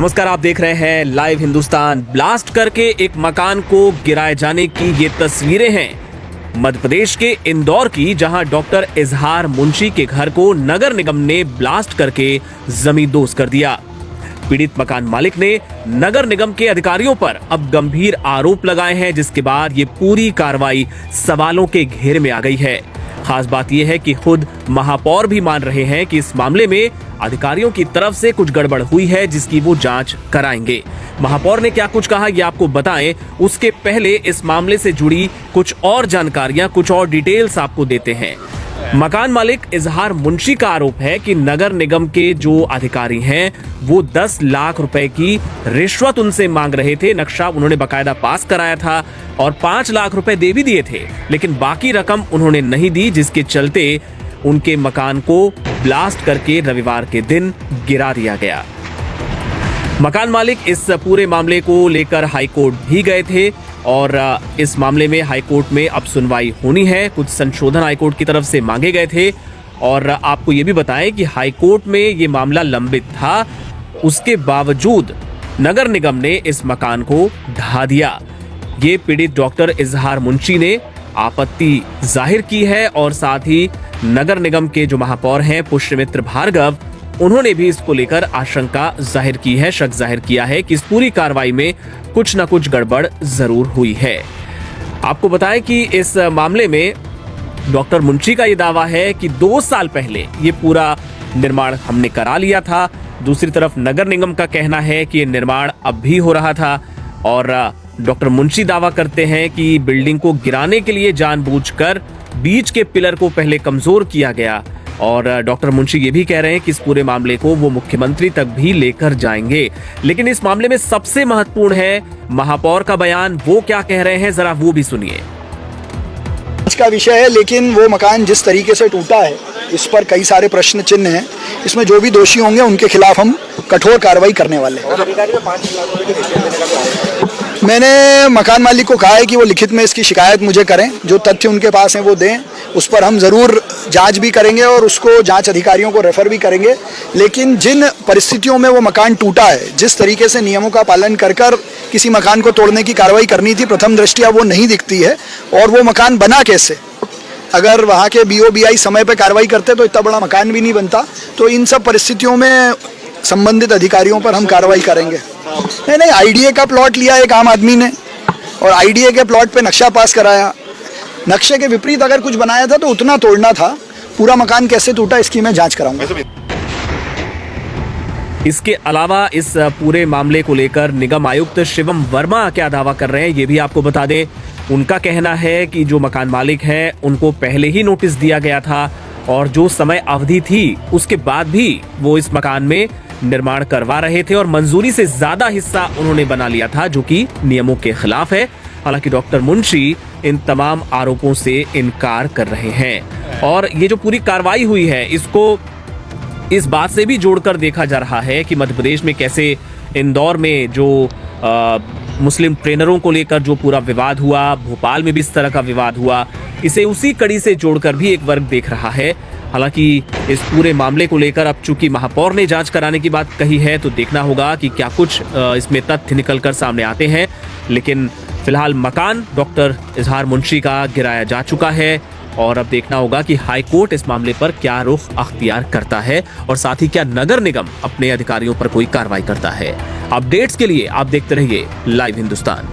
नमस्कार, आप देख रहे हैं लाइव हिंदुस्तान। ब्लास्ट करके एक मकान को गिराए जाने की ये तस्वीरें हैं मध्य प्रदेश के इंदौर की, जहां डॉक्टर इजहार मुंशी के घर को नगर निगम ने ब्लास्ट करके जमींदोज कर दिया। पीड़ित मकान मालिक ने नगर निगम के अधिकारियों पर अब गंभीर आरोप लगाए हैं, जिसके बाद ये पूरी कार्रवाई सवालों के घेरे में आ गई है। खास बात यह है कि खुद महापौर भी मान रहे हैं कि इस मामले में अधिकारियों की तरफ से कुछ गड़बड़ हुई है, जिसकी वो जांच कराएंगे। महापौर ने क्या कुछ कहा ये आपको बताएं, उसके पहले इस मामले से जुड़ी कुछ और जानकारियां, कुछ और डिटेल्स आपको देते हैं। मकान मालिक इजहार मुंशी का आरोप है कि नगर निगम के जो अधिकारी हैं वो 10 लाख रुपए की रिश्वत उनसे मांग रहे थे। नक्शा उन्होंने बकायदा पास कराया था और 5 लाख रुपए दे भी दिए थे, लेकिन बाकी रकम उन्होंने नहीं दी, जिसके चलते उनके मकान को ब्लास्ट करके रविवार के दिन गिरा दिया गया। मकान मालिक इस पूरे मामले को लेकर हाईकोर्ट भी गए थे और इस मामले में हाईकोर्ट में अब सुनवाई होनी है। कुछ संशोधन हाईकोर्ट की तरफ से मांगे गए थे और आपको ये भी बताएं कि हाईकोर्ट में ये मामला लंबित था, उसके बावजूद नगर निगम ने इस मकान को ढा दिया। ये पीड़ित डॉक्टर इजहार मुंशी ने आपत्ति जाहिर की है और साथ ही नगर निगम के जो महापौर हैं पुष्यमित्र भार्गव, उन्होंने भी इसको लेकर आशंका जाहिर की है, शक जाहिर किया है कि इस पूरी कार्रवाई में कुछ न कुछ गड़बड़ जरूर हुई है। आपको बताएं कि इस मामले में डॉक्टर मुंशी का यह दावा है कि 2 साल पहले ये पूरा निर्माण हमने करा लिया था। दूसरी तरफ नगर निगम का कहना है कि ये निर्माण अब भी हो रहा था और डॉक्टर मुंशी दावा करते हैं कि बिल्डिंग को गिराने के लिए जानबूझकर बीच के पिलर को पहले कमजोर किया गया और डॉक्टर मुंशी ये भी कह रहे हैं कि इस पूरे मामले को वो मुख्यमंत्री तक भी लेकर जाएंगे। लेकिन इस मामले में सबसे महत्वपूर्ण है महापौर का बयान। वो क्या कह रहे हैं, जरा वो भी सुनिए। इसका विषय है, लेकिन वो मकान जिस तरीके से टूटा है इस पर कई सारे प्रश्न चिन्ह हैं। इसमें जो भी दोषी होंगे उनके खिलाफ हम कठोर कार्रवाई करने वाले हैं। मैंने मकान मालिक को कहा है कि वो लिखित में इसकी शिकायत मुझे करें, जो तथ्य उनके पास हैं वो दें, उस पर हम ज़रूर जांच भी करेंगे और उसको जांच अधिकारियों को रेफर भी करेंगे। लेकिन जिन परिस्थितियों में वो मकान टूटा है, जिस तरीके से नियमों का पालन कर किसी मकान को तोड़ने की कार्रवाई करनी थी, प्रथम दृष्टया वो नहीं दिखती है। और वो मकान बना कैसे? अगर वहाँ के BOBI समय पर कार्रवाई करते तो इतना बड़ा मकान भी नहीं बनता। तो इन सब परिस्थितियों में संबंधित अधिकारियों पर हम कार्रवाई करेंगे। नहीं, IDA का प्लॉट लिया एक आम आदमी ने और IDA के प्लॉट पे नक्शा पास कराया। नक्शे के विपरीत अगर कुछ बनाया था तो उतना तोड़ना था। पूरा मकान कैसे टूटा इसकी मैं जांच कराऊंगा। इसके अलावा इस पूरे मामले को लेकर निगम आयुक्त शिवम वर्मा क्या दावा कर रहे हैं ये भी आपको बता दें। उनका कहना है कि जो मकान मालिक हैं उनको पहले ही नोटिस दिया गया था और जो समय अवधि थी उसके बाद भी वो इस मकान में निर्माण करवा रहे थे और मंजूरी से ज्यादा हिस्सा उन्होंने बना लिया था, जो कि नियमों के खिलाफ है। हालांकि डॉक्टर मुंशी इन तमाम आरोपों से इनकार कर रहे हैं और ये जो पूरी कार्रवाई हुई है इसको इस बात से भी जोड़कर देखा जा रहा है कि मध्य प्रदेश में कैसे इंदौर में जो मुस्लिम ट्रेनरों को लेकर जो पूरा विवाद हुआ, भोपाल में भी इस तरह का विवाद हुआ, इसे उसी कड़ी से जोड़कर भी एक वर्ग देख रहा है। हालांकि इस पूरे मामले को लेकर अब चूंकि महापौर ने जांच कराने की बात कही है तो देखना होगा कि क्या कुछ इसमें तथ्य निकलकर सामने आते हैं। लेकिन फिलहाल मकान डॉक्टर इजहार मुंशी का गिराया जा चुका है और अब देखना होगा कि हाईकोर्ट इस मामले पर क्या रुख अख्तियार करता है और साथ ही क्या नगर निगम अपने अधिकारियों पर कोई कार्रवाई करता है। अपडेट्स के लिए आप देखते रहिए लाइव हिंदुस्तान।